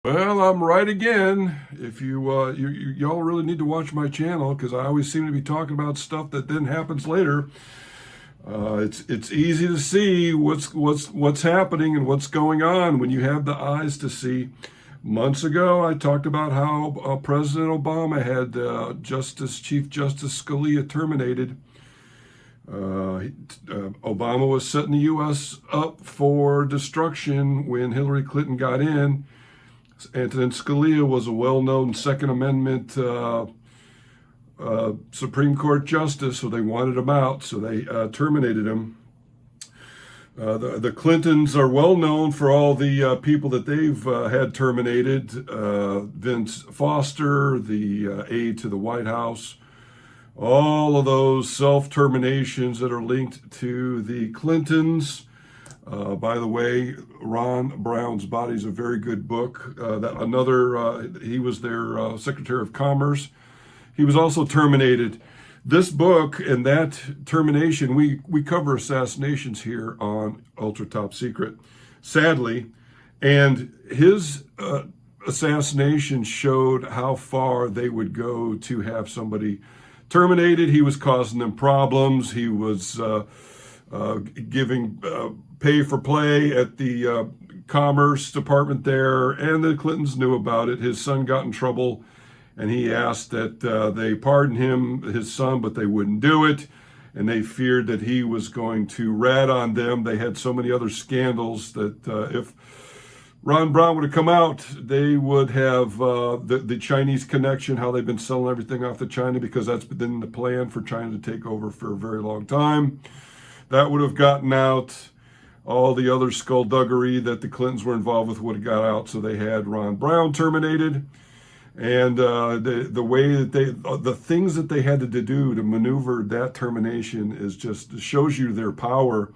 Well, I'm right again. If y'all really need to watch my channel because I always seem to be talking about stuff that then happens later. It's easy to see what's happening and what's going on when you have the eyes to see. Months ago, I talked about how President Obama had Chief Justice Scalia terminated. Obama was setting the U.S. up for destruction when Hillary Clinton got in. Antonin Scalia was a well-known Second Amendment Supreme Court justice, so they wanted him out, so they terminated him. The Clintons are well known for all the people that they've had terminated. Vince Foster, the aide to the White House, all of those self-terminations that are linked to the Clintons. By the way, Ron Brown's Body is a very good book. He was their Secretary of Commerce. He was also terminated. This book and that termination, we cover assassinations here on Ultra Top Secret, sadly. And his assassination showed how far they would go to have somebody terminated. He was causing them problems. He was giving pay for play at the Commerce Department there, and the Clintons knew about it. His son got in trouble, and he asked that they pardon him, his son, but they wouldn't do it, and they feared that he was going to rat on them. They had so many other scandals that if Ron Brown would have come out, they would have the Chinese connection, how they've been selling everything off to China, because that's been the plan for China to take over for a very long time. That would have gotten out. All the other skullduggery that the Clintons were involved with would have got out, so they had Ron Brown terminated. And the way that the things that they had to do to maneuver that termination is just shows you their power.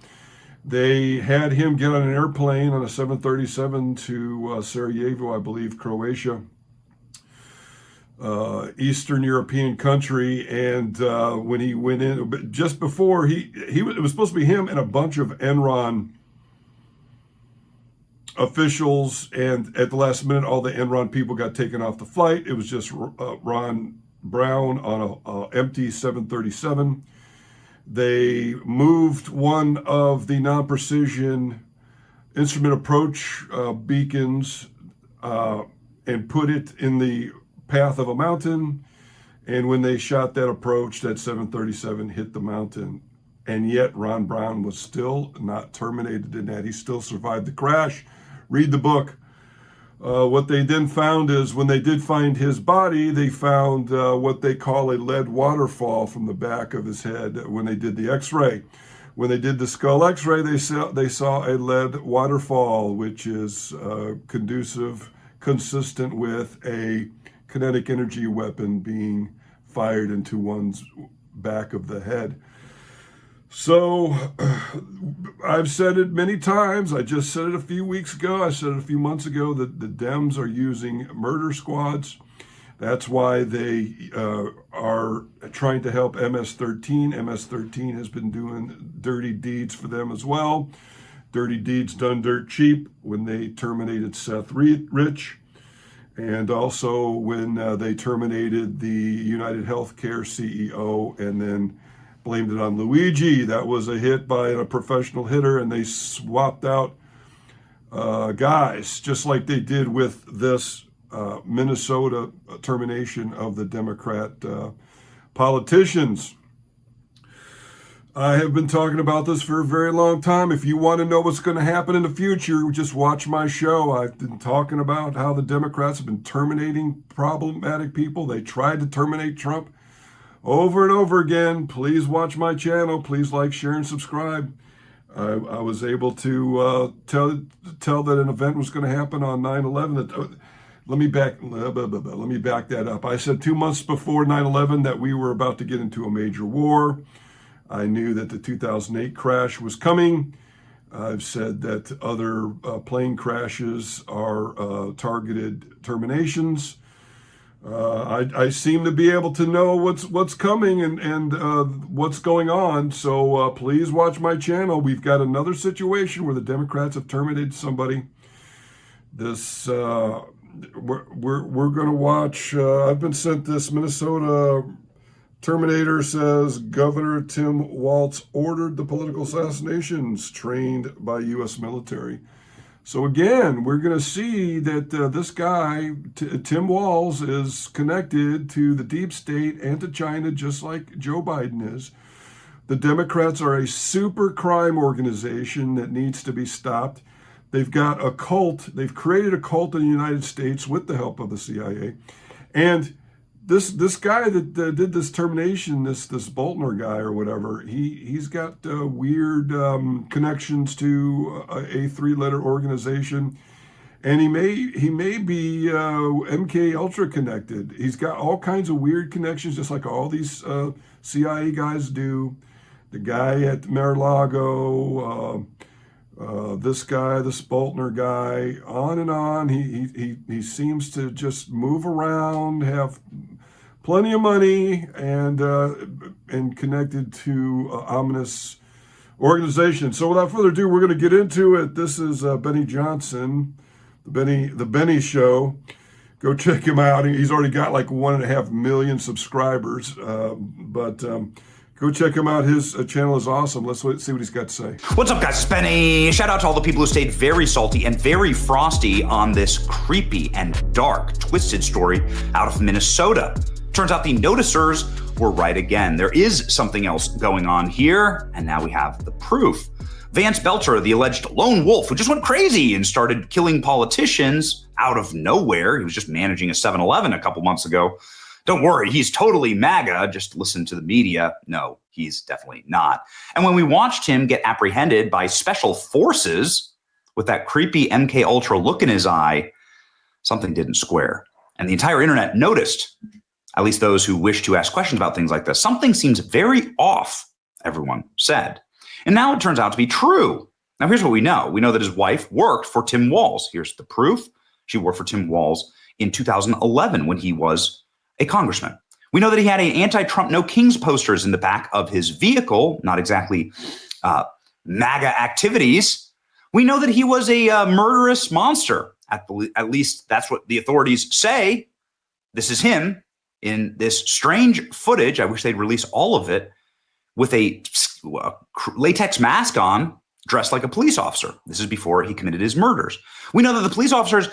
They had him get on an airplane on a 737 to Sarajevo, I believe, Croatia, Eastern European country, and when he went in, just before it was supposed to be him and a bunch of Enron officials, and at the last minute, all the Enron people got taken off the flight. It was just Ron Brown on an empty 737. They moved one of the non-precision instrument approach beacons and put it in the path of a mountain. And when they shot that approach, that 737 hit the mountain. And yet Ron Brown was still not terminated in that. He still survived the crash. Read the book. What they then found is when they did find his body, they found what they call a lead waterfall from the back of his head when they did the x-ray. When they did the skull x-ray, they saw a lead waterfall, which is consistent with a kinetic energy weapon being fired into one's back of the head. So I've said it many times. I just said it a few weeks ago. I said it a few months ago that the Dems are using murder squads. That's why they are trying to help MS-13. MS-13 has been doing dirty deeds for them as well. Dirty deeds done dirt cheap when they terminated Seth Rich. And also when they terminated the United Healthcare CEO and then blamed it on Luigi. That was a hit by a professional hitter, and they swapped out guys, just like they did with this Minnesota termination of the Democrat politicians. I have been talking about this for a very long time. If you want to know what's going to happen in the future, just watch my show. I've been talking about how the Democrats have been terminating problematic people. They tried to terminate Trump over and over again. Please watch my channel. Please like, share, and subscribe. I was able to tell that an event was going to happen on 9/11. Let me back that up. I said 2 months before 9/11 that we were about to get into a major war. I knew that the 2008 crash was coming. I've said that other plane crashes are targeted terminations. I seem to be able to know what's coming and what's going on. So please watch my channel. We've got another situation where the Democrats have terminated somebody. This we're going to watch. I've been sent this. Minnesota Terminator says Governor Tim Walz ordered the political assassinations trained by U.S. military. So again, we're going to see that this guy, Tim Walz, is connected to the deep state and to China, just like Joe Biden is. The Democrats are a super crime organization that needs to be stopped. They've got a cult. They've created a cult in the United States with the help of the CIA. And this guy that did this termination, this Boltner guy or whatever, he's got weird connections to a three-letter organization, and he may be MK Ultra connected. He's got all kinds of weird connections, just like all these CIA guys do. The guy at Mar-a-Lago, this guy, this Boltner guy, on and on. He seems to just move around, have plenty of money, and connected to ominous organizations. So without further ado, we're going to get into it. This is Benny Johnson, the Benny Show. Go check him out. He's already got like 1.5 million subscribers, but go check him out. His channel is awesome. Let's see what he's got to say. What's up, guys? It's Benny. Shout out to all the people who stayed very salty and very frosty on this creepy and dark, twisted story out of Minnesota. Turns out the noticers were right again. There is something else going on here, and now we have the proof. Vance Belcher, the alleged lone wolf who just went crazy and started killing politicians out of nowhere. He was just managing a 7-Eleven a couple months ago. Don't worry, he's totally MAGA. Just listen to the media. No, he's definitely not. And when we watched him get apprehended by special forces with that creepy MK Ultra look in his eye, something didn't square. And the entire internet noticed, at least those who wish to ask questions about things like this. Something seems very off, everyone said. And now it turns out to be true. Now, here's what we know. We know that his wife worked for Tim Walz. Here's the proof. She worked for Tim Walz in 2011 when he was a congressman. We know that he had an anti-Trump No Kings posters in the back of his vehicle, not exactly MAGA activities. We know that he was a murderous monster. At least that's what the authorities say. This is him in this strange footage. I wish they'd release all of it with a latex mask on, dressed like a police officer. This is before he committed his murders. We know that the police officers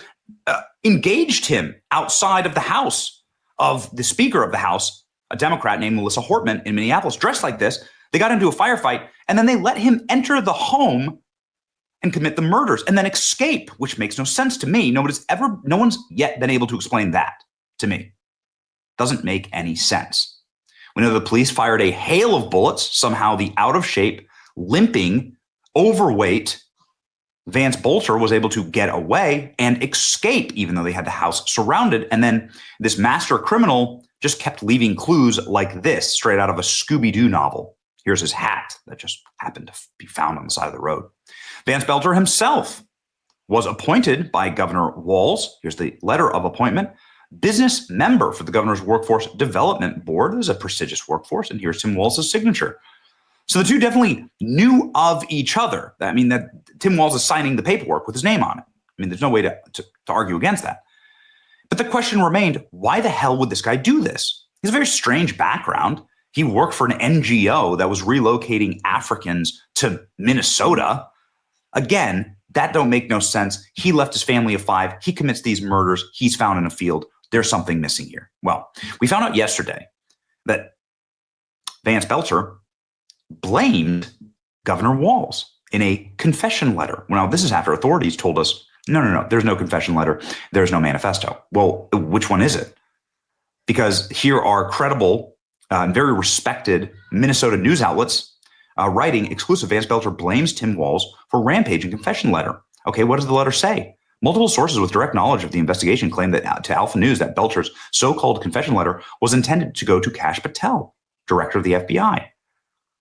engaged him outside of the house of the Speaker of the House, a Democrat named Melissa Hortman in Minneapolis, dressed like this. They got into a firefight, and then they let him enter the home and commit the murders and then escape, which makes no sense to me. No one's yet been able to explain that to me. Doesn't make any sense. We know the police fired a hail of bullets. Somehow the out of shape, limping, overweight Vance Belcher was able to get away and escape, even though they had the house surrounded. And then this master criminal just kept leaving clues like this, straight out of a Scooby-Doo novel. Here's his hat that just happened to be found on the side of the road. Vance Belcher himself was appointed by Governor Walz. Here's the letter of appointment. Business member for the governor's Workforce Development Board. This is a prestigious workforce. And here's Tim Walz's signature. So the two definitely knew of each other. I mean, that Tim Walz is signing the paperwork with his name on it. I mean, there's no way to argue against that. But the question remained, why the hell would this guy do this? He has a very strange background. He worked for an NGO that was relocating Africans to Minnesota. Again, that don't make no sense. He left his family of 5. He commits these murders. He's found in a field. There's something missing here. Well, we found out yesterday that Vance Belcher blamed Governor Walz in a confession letter. Now, this is after authorities told us, no, there's no confession letter. There's no manifesto. Well, which one is it? Because here are credible and very respected Minnesota news outlets writing exclusive. Vance Belcher blames Tim Walz for rampage and confession letter. Okay, what does the letter say? Multiple sources with direct knowledge of the investigation claim that to Alpha News that Belcher's so-called confession letter was intended to go to Kash Patel, director of the FBI.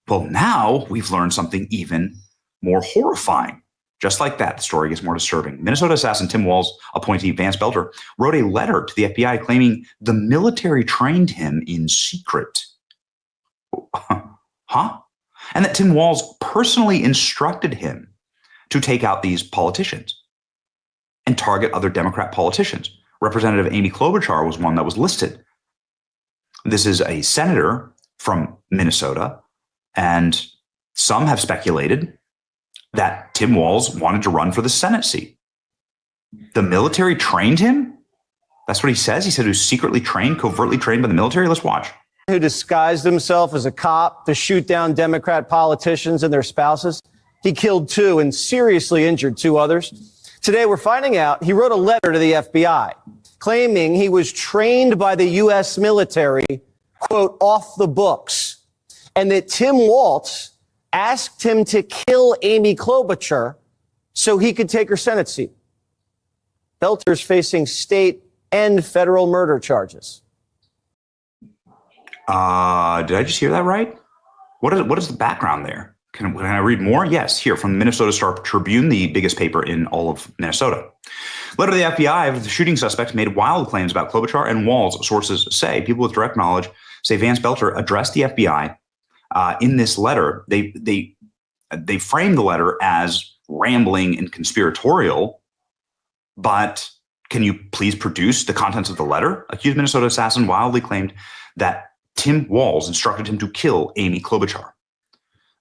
Well, now we've learned something even more horrifying. Just like that, the story gets more disturbing. Minnesota assassin Tim Walz appointee Vance Belcher wrote a letter to the FBI claiming the military trained him in secret. Huh? And that Tim Walz personally instructed him to take out these politicians and target other Democrat politicians. Representative Amy Klobuchar was one that was listed. This is a senator from Minnesota, and some have speculated that Tim Walz wanted to run for the Senate seat. The military trained him? That's what he says. He said he was secretly trained, covertly trained by the military. Let's watch. Who disguised himself as a cop to shoot down Democrat politicians and their spouses. He killed 2 and seriously injured 2 others. Today, we're finding out he wrote a letter to the FBI claiming he was trained by the U.S. military, quote, off the books, and that Tim Walz asked him to kill Amy Klobuchar so he could take her Senate seat. Belter's facing state and federal murder charges. Did I just hear that right? What is the background there? Can I read more? Yes, here from the Minnesota Star Tribune, the biggest paper in all of Minnesota. Letter to the FBI, the shooting suspect made wild claims about Klobuchar and Walz, sources say. People with direct knowledge say Vance Belter addressed the FBI. In this letter, they framed the letter as rambling and conspiratorial, but can you please produce the contents of the letter? Accused Minnesota assassin wildly claimed that Tim Walz instructed him to kill Amy Klobuchar.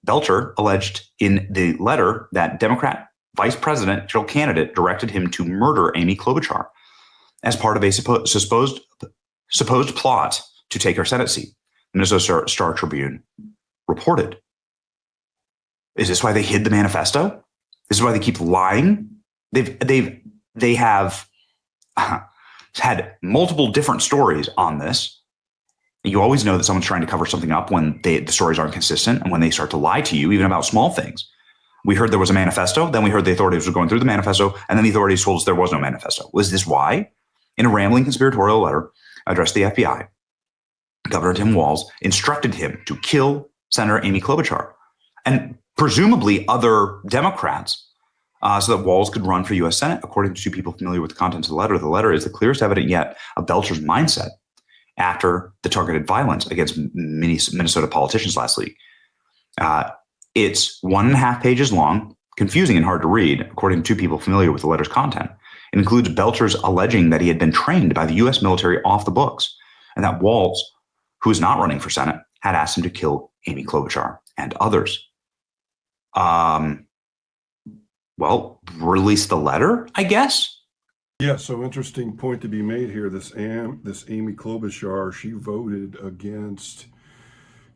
Belter alleged in the letter that Democrat vice presidential candidate directed him to murder Amy Klobuchar as part of a supposed plot to take her Senate seat. The Minnesota Star Tribune reported. Is this why they hid the manifesto? This is why they keep lying? They have had multiple different stories on this. You always know that someone's trying to cover something up when the stories aren't consistent and when they start to lie to you, even about small things. We heard there was a manifesto, then we heard the authorities were going through the manifesto, and then the authorities told us there was no manifesto. Was this why? In a rambling conspiratorial letter addressed to the FBI, Governor Tim Walz instructed him to kill Senator Amy Klobuchar and presumably other Democrats so that Walz could run for U.S. Senate. According to 2 people familiar with the contents of the letter is the clearest evidence yet of Belter's mindset after the targeted violence against Minnesota politicians last week. It's 1.5 pages long, confusing and hard to read, according to 2 people familiar with the letter's content. It includes Belter's alleging that he had been trained by the U.S. military off the books, and that Walz, who is not running for Senate, had asked him to kill Amy Klobuchar and others. Well, release the letter, I guess. Yeah, so interesting point to be made here. This Amy Klobuchar, she voted against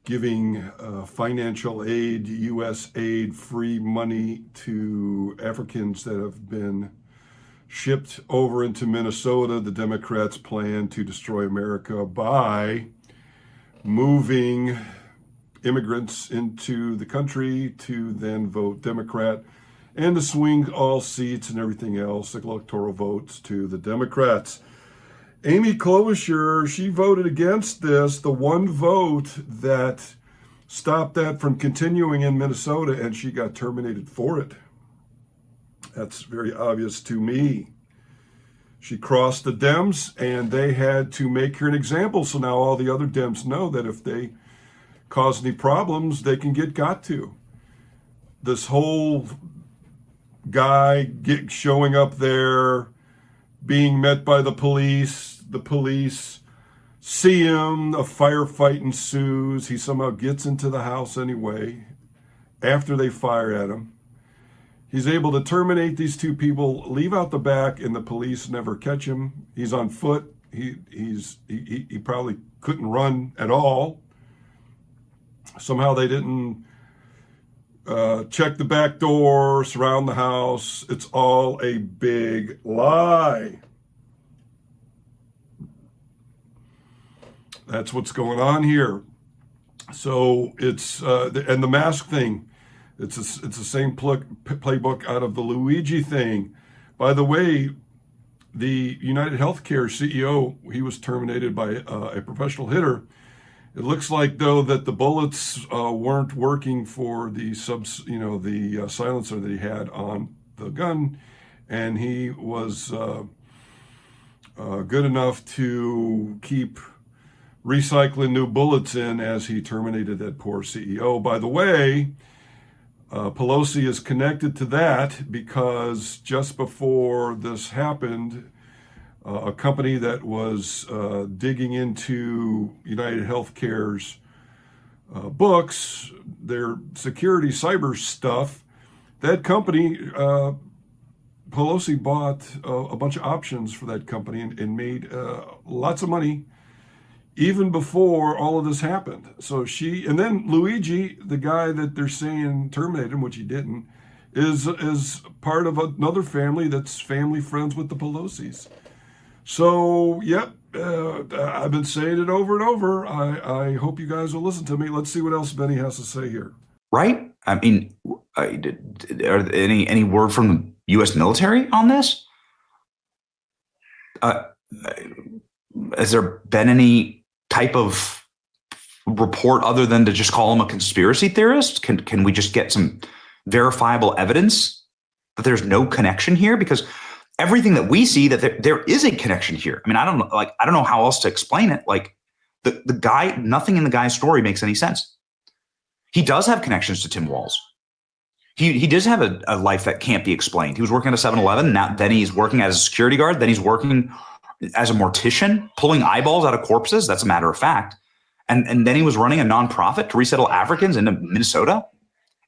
giving financial aid, U.S. aid, free money to Africans that have been shipped over into Minnesota. The Democrats plan to destroy America by moving immigrants into the country to then vote Democrat and to swing all seats and everything else, electoral votes, to the Democrats. Amy Klobuchar, she voted against this, the one vote that stopped that from continuing in Minnesota, and she got terminated for it. That's very obvious to me. She crossed the Dems, and they had to make her an example, so now all the other Dems know that if they cause any problems, they can get got to. This whole guy showing up there, being met by the police see him, a firefight ensues, he somehow gets into the house anyway, after they fire at him. He's able to terminate these 2 people, leave out the back, and the police never catch him. He's on foot, he probably couldn't run at all. Somehow they didn't check the back door, surround the house. It's all a big lie. That's what's going on here. So it's and the mask thing. It's the same playbook out of the Luigi thing. By the way, the United Healthcare CEO, he was terminated by a professional hitter. It looks like, though, that the bullets weren't working for the silencer that he had on the gun, and he was good enough to keep recycling new bullets in as he terminated that poor CEO. By the way, Pelosi is connected to that because just before this happened, a company that was digging into United Healthcare's books, their security cyber stuff. That company, Pelosi bought a bunch of options for that company and made lots of money even before all of this happened. So and then Luigi, the guy that they're saying terminated him, which he didn't, is part of another family that's family friends with the Pelosi's. So, yep, I've been saying it over and over. I hope you guys will listen to me. Let's see what else Benny has to say here. Right? I mean, are there any word from the U.S. military on this? Has there been any type of report other than to just call him a conspiracy theorist? Can we just get some verifiable evidence that there's no connection here? Because everything that we see, that there is a connection here. I mean, I don't know how else to explain it. Like the guy, nothing in the guy's story makes any sense. He does have connections to Tim Walz. He does have a life that can't be explained. He was working at a 7-Eleven. Then he's working as a security guard. Then he's working as a mortician, pulling eyeballs out of corpses. That's a matter of fact. And then he was running a nonprofit to resettle Africans into Minnesota.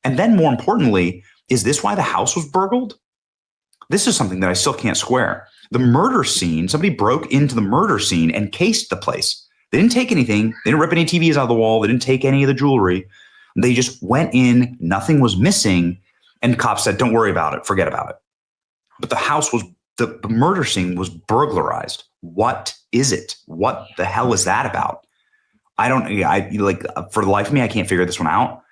And then more importantly, is this why the house was burgled? This is something that I still can't square. The murder scene, somebody broke into the murder scene and cased the place. They didn't take anything. They didn't rip any TVs out of the wall. They didn't take any of the jewelry. They just went in. Nothing was missing. And cops said, don't worry about it. Forget about it. But the house the murder scene was burglarized. What is it? What the hell is that about? For the life of me, I can't figure this one out.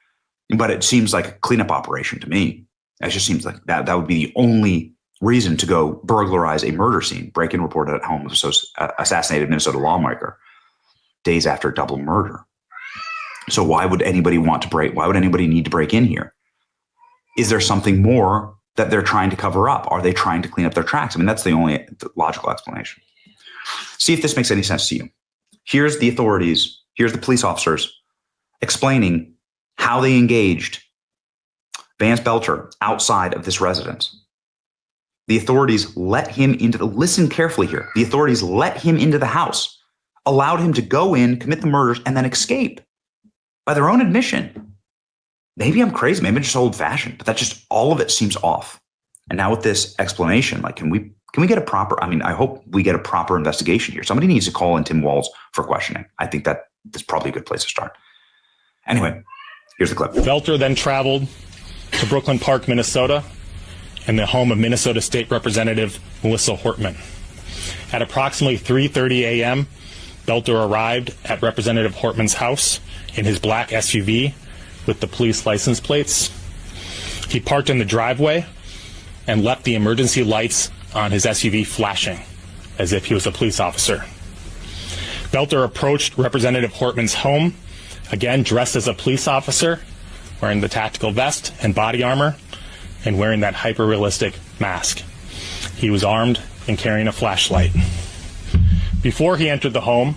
But it seems like a cleanup operation to me. It just seems like that would be the only reason to go burglarize a murder scene, break in reported at home of assassinated Minnesota lawmaker days after double murder. So why would anybody why would anybody need to break in here? Is there something more that they're trying to cover up? Are they trying to clean up their tracks? I mean, that's the only logical explanation. See if this makes any sense to you. Here's the authorities, here's the police officers explaining how they engaged Vance Belter outside of this residence. The authorities let him listen carefully here. The authorities let him into the house, allowed him to go in, commit the murders, and then escape by their own admission. Maybe I'm crazy, maybe I'm just old fashioned, but all of it seems off. And now with this explanation, can we get a proper, I hope we get a proper investigation here. Somebody needs to call in Tim Walz for questioning. I think that's probably a good place to start. Anyway, here's the clip. Belter then traveled to Brooklyn Park, Minnesota, and the home of Minnesota State Representative Melissa Hortman. At approximately 3:30 a.m., Belter arrived at Representative Hortman's house in his black SUV with the police license plates. He parked in the driveway and left the emergency lights on his SUV flashing as if he was a police officer. Belter approached Representative Hortman's home, again dressed as a police officer, wearing the tactical vest and body armor, and wearing that hyper-realistic mask. He was armed and carrying a flashlight. Before he entered the home,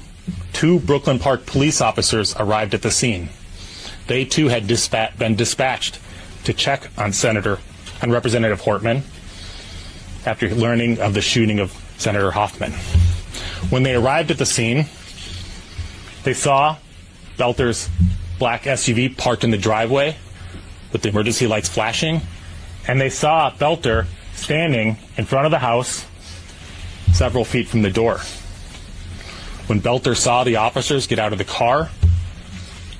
2 Brooklyn Park police officers arrived at the scene. They too had been dispatched to check on Representative Hortman after learning of the shooting of Senator Hoffman. When they arrived at the scene, they saw Belter's black SUV parked in the driveway with the emergency lights flashing, and they saw Belter standing in front of the house several feet from the door. When Belter saw the officers get out of the car,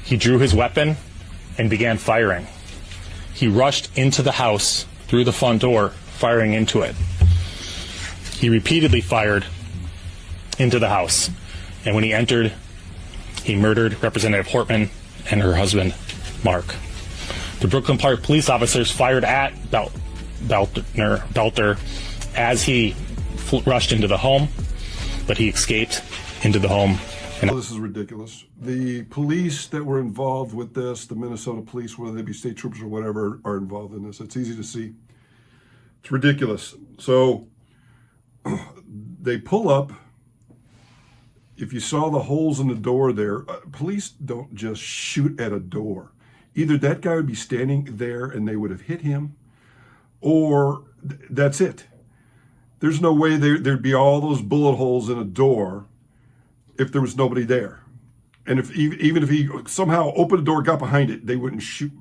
he drew his weapon and began firing. He rushed into the house through the front door, firing into it. He repeatedly fired into the house, and when he entered, he murdered Representative Hortman and her husband, Mark. The Brooklyn Park police officers fired at Belter as he rushed into the home, but he escaped into the home. This is ridiculous. The police that were involved with this, the Minnesota police, whether they be state troopers or whatever, are involved in this. It's easy to see. It's ridiculous. So they pull up. If you saw the holes in the door there, police don't just shoot at a door. Either that guy would be standing there and they would have hit him, or that's it. there's no way there'd be all those bullet holes in a door if there was nobody there. And if even if he somehow opened a door, got behind it, they wouldn't shoot.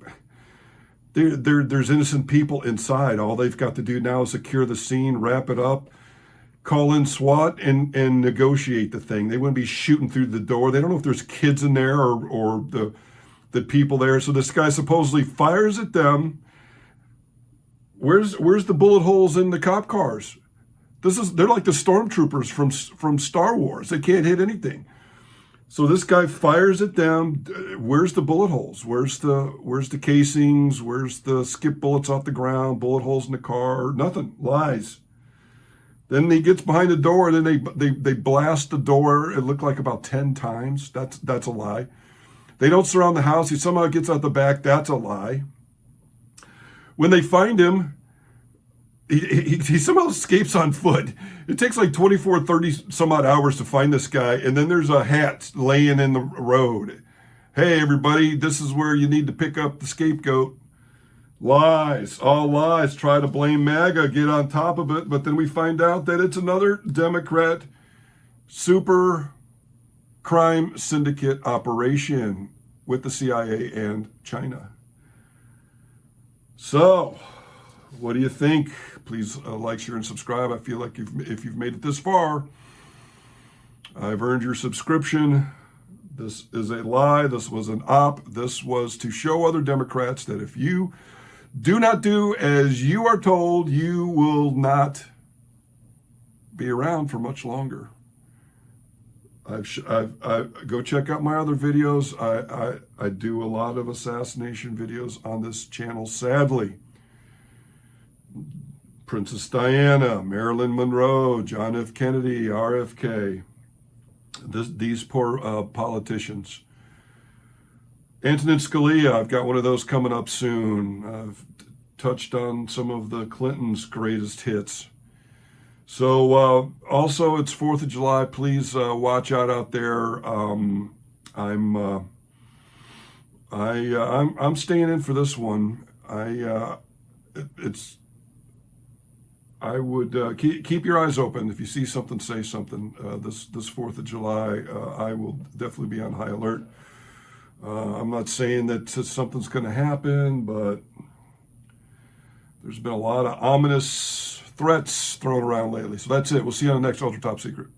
There's innocent people inside. All they've got to do now is secure the scene, wrap it up, call in SWAT, and negotiate the thing. They wouldn't be shooting through the door. They don't know if there's kids in there or the people there. So this guy supposedly fires at them. Where's the bullet holes in the cop cars? They're like the stormtroopers from Star Wars. They can't hit anything. So this guy fires at them. Where's the bullet holes? Where's the casings? Where's the skip bullets off the ground? Bullet holes in the car? Nothing. Lies. Then he gets behind the door, and then they blast the door. It looked like about 10 times. That's a lie. They don't surround the house. He somehow gets out the back. That's a lie. When they find him, he somehow escapes on foot. It takes like 24, 30 some odd hours to find this guy. And then there's a hat laying in the road. Hey, everybody, this is where you need to pick up the scapegoat. Lies, all lies. Try to blame MAGA, get on top of it. But then we find out that it's another Democrat super crime syndicate operation with the CIA and China. So, what do you think? Please like, share, and subscribe. I feel like if you've made it this far, I've earned your subscription. This is a lie. This was an op. This was to show other Democrats that if you do not do as you are told, you will not be around for much longer. Go check out my other videos. I do a lot of assassination videos on this channel, sadly. Princess Diana, Marilyn Monroe, John F. Kennedy, RFK. These poor politicians. Antonin Scalia, I've got one of those coming up soon. I've touched on some of the Clintons' greatest hits. So also, it's 4th of July. Please watch out there. I'm staying in for this one. I would keep your eyes open. If you see something, say something. This 4th of July, I will definitely be on high alert. I'm not saying that something's going to happen, but there's been a lot of ominous threats thrown around lately. So that's it. We'll see you on the next Ultra Top Secret.